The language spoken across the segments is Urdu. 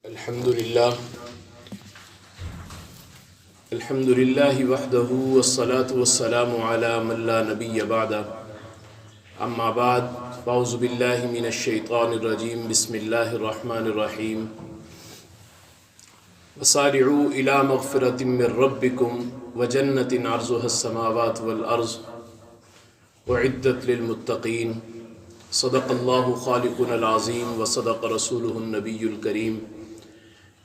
الحمدللہ وحدہ والصلاة والسلام علی من لا نبی بعدہ اما بعد فاعوذ باللہ من الشیطان الرجیم بسم اللہ الرحمن الرحیم وسارعوا الی مغفرۃ من ربکم وجنۃ عرضها السماوات والارض اعدت للمتقین صدق اللہ خالقنا العظیم وصدق رسولہ النبی الکریم۔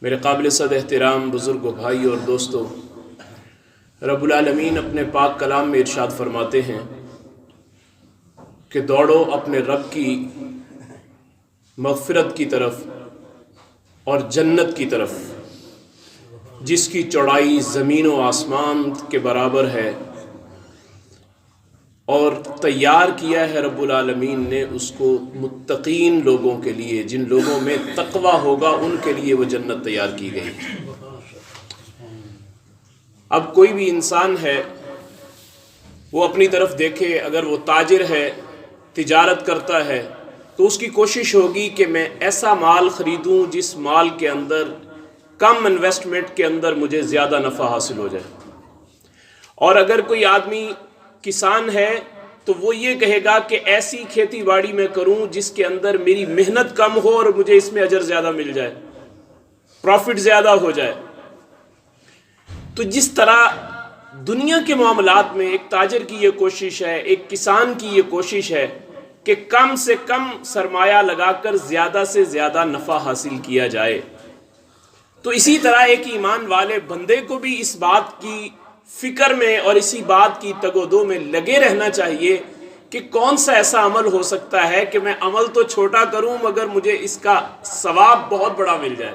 میرے قابل صد احترام بزرگ بھائی اور دوستو، رب العالمین اپنے پاک کلام میں ارشاد فرماتے ہیں کہ دوڑو اپنے رب کی مغفرت کی طرف اور جنت کی طرف جس کی چوڑائی زمین و آسمان کے برابر ہے، اور تیار کیا ہے رب العالمین نے اس کو متقین لوگوں کے لیے، جن لوگوں میں تقوی ہوگا ان کے لیے وہ جنت تیار کی گئی۔ اب کوئی بھی انسان ہے وہ اپنی طرف دیکھے، اگر وہ تاجر ہے، تجارت کرتا ہے، تو اس کی کوشش ہوگی کہ میں ایسا مال خریدوں جس مال کے اندر کم انویسٹمنٹ کے اندر مجھے زیادہ نفع حاصل ہو جائے۔ اور اگر کوئی آدمی کسان ہے تو وہ یہ کہے گا کہ ایسی کھیتی باڑی میں کروں جس کے اندر میری محنت کم ہو اور مجھے اس میں اجر زیادہ مل جائے، پروفٹ زیادہ ہو جائے۔ تو جس طرح دنیا کے معاملات میں ایک تاجر کی یہ کوشش ہے، ایک کسان کی یہ کوشش ہے کہ کم سے کم سرمایہ لگا کر زیادہ سے زیادہ نفع حاصل کیا جائے، تو اسی طرح ایک ایمان والے بندے کو بھی اس بات کی فکر میں اور اسی بات کی تگ و دو میں لگے رہنا چاہیے کہ کون سا ایسا عمل ہو سکتا ہے کہ میں عمل تو چھوٹا کروں مگر مجھے اس کا ثواب بہت بڑا مل جائے۔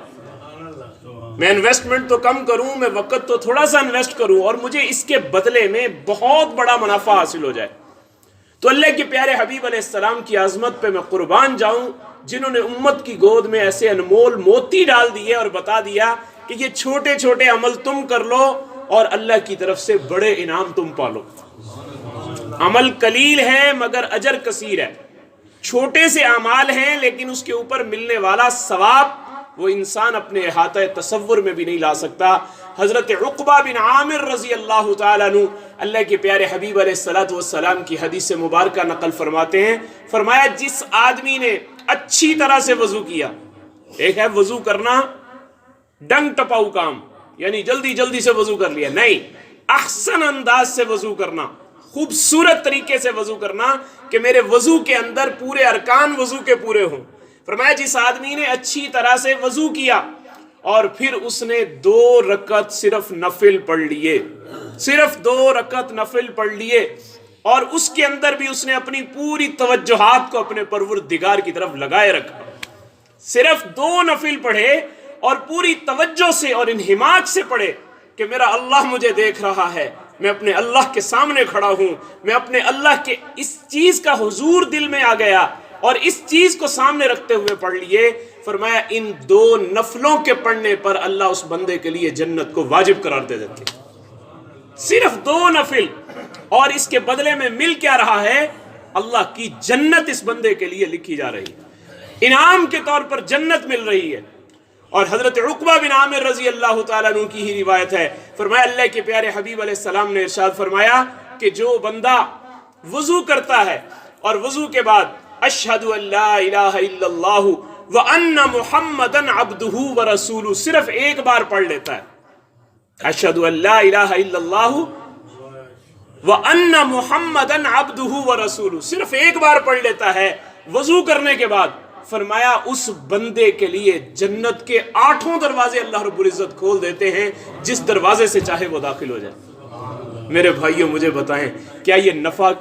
میں انویسٹمنٹ تو کم کروں، میں وقت تو تھوڑا سا انویسٹ کروں اور مجھے اس کے بدلے میں بہت بڑا منافع حاصل ہو جائے۔ تو اللہ کے پیارے حبیب علیہ السلام کی عظمت پہ میں قربان جاؤں، جنہوں نے امت کی گود میں ایسے انمول موتی ڈال دیے اور بتا دیا کہ یہ چھوٹے چھوٹے عمل تم کر لو اور اللہ کی طرف سے بڑے انعام تم پالو۔ عمل قلیل ہے مگر اجر کثیر ہے، چھوٹے سے اعمال ہیں لیکن اس کے اوپر ملنے والا ثواب وہ انسان اپنے احاطہ تصور میں بھی نہیں لا سکتا۔ حضرت عقبہ بن عامر رضی اللہ تعالیٰ عنہ اللہ کے پیارے حبیب علیہ السلام کی حدیث مبارکہ نقل فرماتے ہیں، فرمایا جس آدمی نے اچھی طرح سے وضو کیا، ایک ہے وضو کرنا ڈنگ ٹپاؤ کام، یعنی جلدی جلدی سے وضو کر لیا، نہیں، احسن انداز سے وضو کرنا، خوبصورت طریقے سے وضو کرنا کہ میرے وضو کے اندر پورے ارکان وضو کے پورے ہوں۔ فرمایا جس آدمی نے اچھی طرح سے وضو کیا اور پھر اس نے 2 رکعت صرف نفل پڑھ لیے، صرف 2 رکعت نفل پڑھ لیے، اور اس کے اندر بھی اس نے اپنی پوری توجہات کو اپنے پروردگار کی طرف لگائے رکھا، صرف 2 نفل پڑھے اور پوری توجہ سے اور انہماک سے پڑھے کہ میرا اللہ مجھے دیکھ رہا ہے، میں اپنے اللہ کے سامنے کھڑا ہوں، میں اپنے اللہ کے اس چیز کا حضور دل میں آ گیا اور اس چیز کو سامنے رکھتے ہوئے پڑھ لیے۔ فرمایا ان 2 نفلوں کے پڑھنے پر اللہ اس بندے کے لیے جنت کو واجب قرار دے دیتے، صرف 2 نفل، اور اس کے بدلے میں مل کیا رہا ہے؟ اللہ کی جنت اس بندے کے لیے لکھی جا رہی ہے، انعام کے طور پر جنت مل رہی ہے۔ اور حضرت عقبہ بن عامر رضی اللہ تعالیٰ عنہ کی ہی روایت ہے، فرمایا اللہ کے پیارے حبیب علیہ السلام نے ارشاد فرمایا کہ جو بندہ وضو کرتا ہے اور وضو کے بعد اشہد ان لا الہ الا اللہ وان محمدا عبدہ ورسولہ صرف ایک بار پڑھ لیتا ہے، اشہد ان لا الہ الا اللہ وان محمدا عبدہ ورسولہ صرف ایک بار پڑھ لیتا ہے وضو کرنے کے بعد، فرمایا اس بندے کے لیے جنت کے 8 دروازے اللہ رب العزت کھول دیتے ہیں، جس دروازے سے چاہے وہ داخل ہو جائے۔ میرے بھائیوں مجھے بتائیں کیا یہ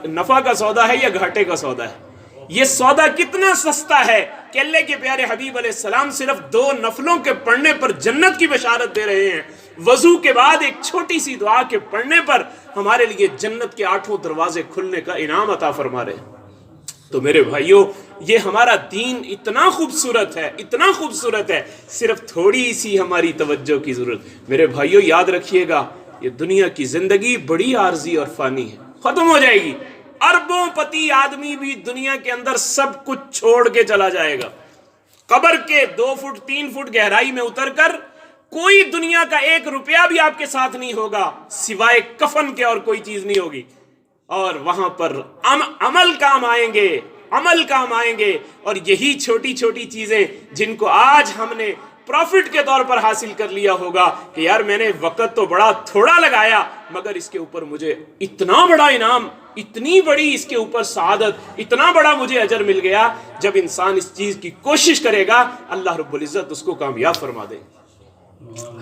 نفع کا سودا ہے یا گھاٹے کا سودا ہے؟ یہ سودا کتنا سستا ہے کہ اللہ کے پیارے حبیب علیہ السلام صرف 2 نفلوں کے پڑھنے پر جنت کی بشارت دے رہے ہیں، وضو کے بعد ایک چھوٹی سی دعا کے پڑھنے پر ہمارے لیے جنت کے 8 دروازے کھلنے کا انعام عطا فرما رہے ہیں۔ تو میرے بھائیوں یہ ہمارا دین اتنا خوبصورت ہے، اتنا خوبصورت ہے، صرف تھوڑی سی ہماری توجہ کی ضرورت۔ میرے بھائیوں یاد رکھیے گا یہ دنیا کی زندگی بڑی عارضی اور فانی ہے، ختم ہو جائے گی، اربوں پتی آدمی بھی دنیا کے اندر سب کچھ چھوڑ کے چلا جائے گا، قبر کے 2 فٹ 3 فٹ گہرائی میں اتر کر کوئی دنیا کا 1 روپیہ بھی آپ کے ساتھ نہیں ہوگا سوائے کفن کے، اور کوئی چیز نہیں ہوگی، اور وہاں پر عمل کام آئیں گے، عمل کام آئیں گے، اور یہی چھوٹی چھوٹی چیزیں جن کو آج ہم نے پروفٹ کے طور پر حاصل کر لیا ہوگا کہ یار میں نے وقت تو بڑا تھوڑا لگایا مگر اس کے اوپر مجھے اتنا بڑا انعام، اتنی بڑی اس کے اوپر سعادت، اتنا بڑا مجھے اجر مل گیا۔ جب انسان اس چیز کی کوشش کرے گا اللہ رب العزت اس کو کامیاب فرما دے۔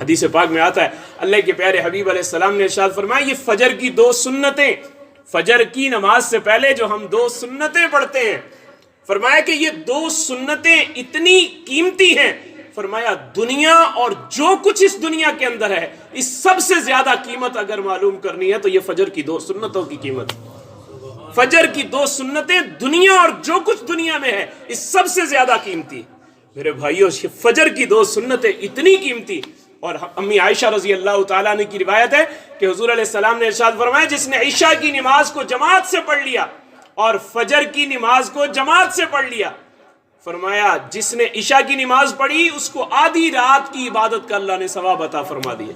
حدیث پاک میں آتا ہے اللہ کے پیارے حبیب علیہ السلام نے ارشاد فرمایا یہ فجر کی 2 سنتیں، فجر کی نماز سے پہلے جو ہم 2 سنتیں پڑھتے ہیں، فرمایا کہ یہ 2 سنتیں اتنی قیمتی ہیں، فرمایا دنیا اور جو کچھ اس دنیا کے اندر ہے اس سب سے زیادہ قیمت اگر معلوم کرنی ہے تو یہ فجر کی 2 سنتوں کی قیمت، فجر کی 2 سنتیں دنیا اور جو کچھ دنیا میں ہے اس سب سے زیادہ قیمتی۔ میرے بھائیوں فجر کی 2 سنتیں اتنی قیمتی، اور امی عائشہ رضی اللہ تعالیٰ عنہ کی روایت ہے کہ حضور علیہ السلام نے ارشاد فرمایا جس نے عشاء کی نماز کو جماعت سے پڑھ لیا اور فجر کی نماز کو جماعت سے پڑھ لیا، فرمایا جس نے عشاء کی نماز پڑھی اس کو آدھی رات کی عبادت کا اللہ نے ثواب عطا فرما دیا،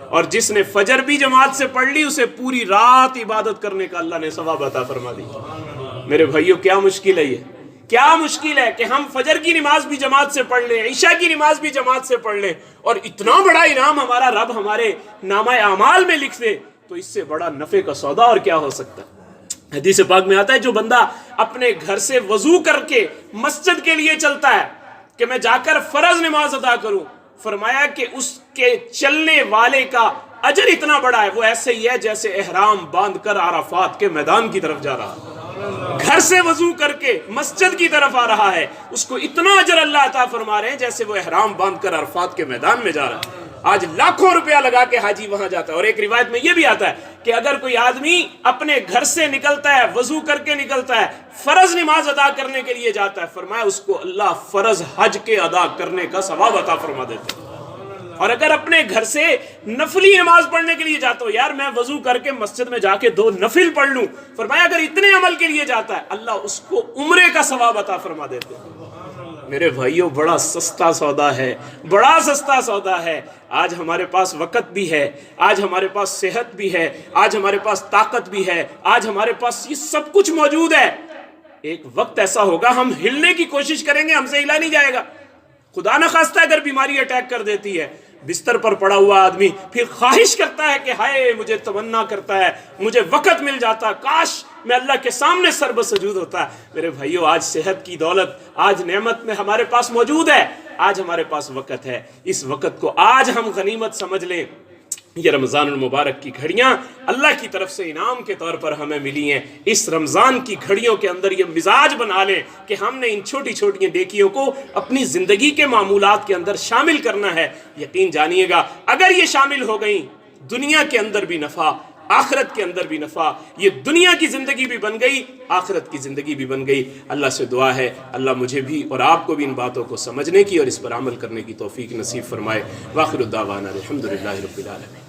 اور جس نے فجر بھی جماعت سے پڑھ لی اسے پوری رات عبادت کرنے کا اللہ نے ثواب عطا فرما دیا۔ میرے بھائیوں کیا مشکل ہے، یہ کیا مشکل ہے کہ ہم فجر کی نماز بھی جماعت سے پڑھ لیں، عشاء کی نماز بھی جماعت سے پڑھ لیں، اور اتنا بڑا انعام ہمارا رب ہمارے نامہ اعمال میں لکھ دے، تو اس سے بڑا نفع کا سودا اور کیا ہو سکتا ہے۔ حدیث پاک میں آتا ہے جو بندہ اپنے گھر سے وضو کر کے مسجد کے لیے چلتا ہے کہ میں جا کر فرض نماز ادا کروں، فرمایا کہ اس کے چلنے والے کا اجر اتنا بڑا ہے، وہ ایسے ہی ہے جیسے احرام باندھ کر عرفات کے میدان کی طرف جا رہا ہے، گھر سے وضو کر کے مسجد کی طرف آ رہا ہے، اس کو اتنا اجر اللہ عطا فرما رہے ہیں جیسے وہ احرام باندھ کر عرفات کے میدان میں جا رہا ہے۔ آج لاکھوں روپیہ لگا کے حاجی وہاں جاتا ہے، اور ایک روایت میں یہ بھی آتا ہے کہ اگر کوئی آدمی اپنے گھر سے نکلتا ہے وضو کر کے نکلتا ہے فرض نماز ادا کرنے کے لیے جاتا ہے، فرمایا اس کو اللہ فرض حج کے ادا کرنے کا ثواب عطا فرما دیتا ہے۔ اور اگر اپنے گھر سے نفلی نماز پڑھنے کے لیے جاتا ہو، یار میں وضو کر کے مسجد میں جا کے 2 نفل پڑھ لوں، فرمایا اگر اتنے عمل کے لیے جاتا ہے اللہ اس کو عمرے کا ثواب عطا فرما دیتے ہیں۔ میرے بھائیوں بڑا سستا سودا ہے، بڑا سستا سودا ہے۔ آج ہمارے پاس وقت بھی ہے، آج ہمارے پاس صحت بھی ہے، آج ہمارے پاس طاقت بھی ہے، آج ہمارے پاس یہ سب کچھ موجود ہے۔ ایک وقت ایسا ہوگا ہم ہلنے کی کوشش کریں گے، ہم سے ہلا نہیں جائے گا، خدا نہ خواستہ اگر بیماری اٹیک کر دیتی ہے، بستر پر پڑا ہوا آدمی پھر خواہش کرتا ہے کہ ہائے مجھے تمنا کرتا ہے مجھے وقت مل جاتا، کاش میں اللہ کے سامنے سر بسجود ہوتا۔ میرے بھائیوں آج صحت کی دولت، آج نعمت میں ہمارے پاس موجود ہے، آج ہمارے پاس وقت ہے، اس وقت کو آج ہم غنیمت سمجھ لیں۔ یہ رمضان المبارک کی گھڑیاں اللہ کی طرف سے انعام کے طور پر ہمیں ملی ہیں، اس رمضان کی گھڑیوں کے اندر یہ مزاج بنا لیں کہ ہم نے ان چھوٹی چھوٹی نیکیوں کو اپنی زندگی کے معمولات کے اندر شامل کرنا ہے۔ یقین جانیے گا اگر یہ شامل ہو گئیں دنیا کے اندر بھی نفع، آخرت کے اندر بھی نفع، یہ دنیا کی زندگی بھی بن گئی، آخرت کی زندگی بھی بن گئی۔ اللہ سے دعا ہے اللہ مجھے بھی اور آپ کو بھی ان باتوں کو سمجھنے کی اور اس پر عمل کرنے کی توفیق نصیب فرمائے۔ وآخر الدعوانا الحمدللہ رب العالمین۔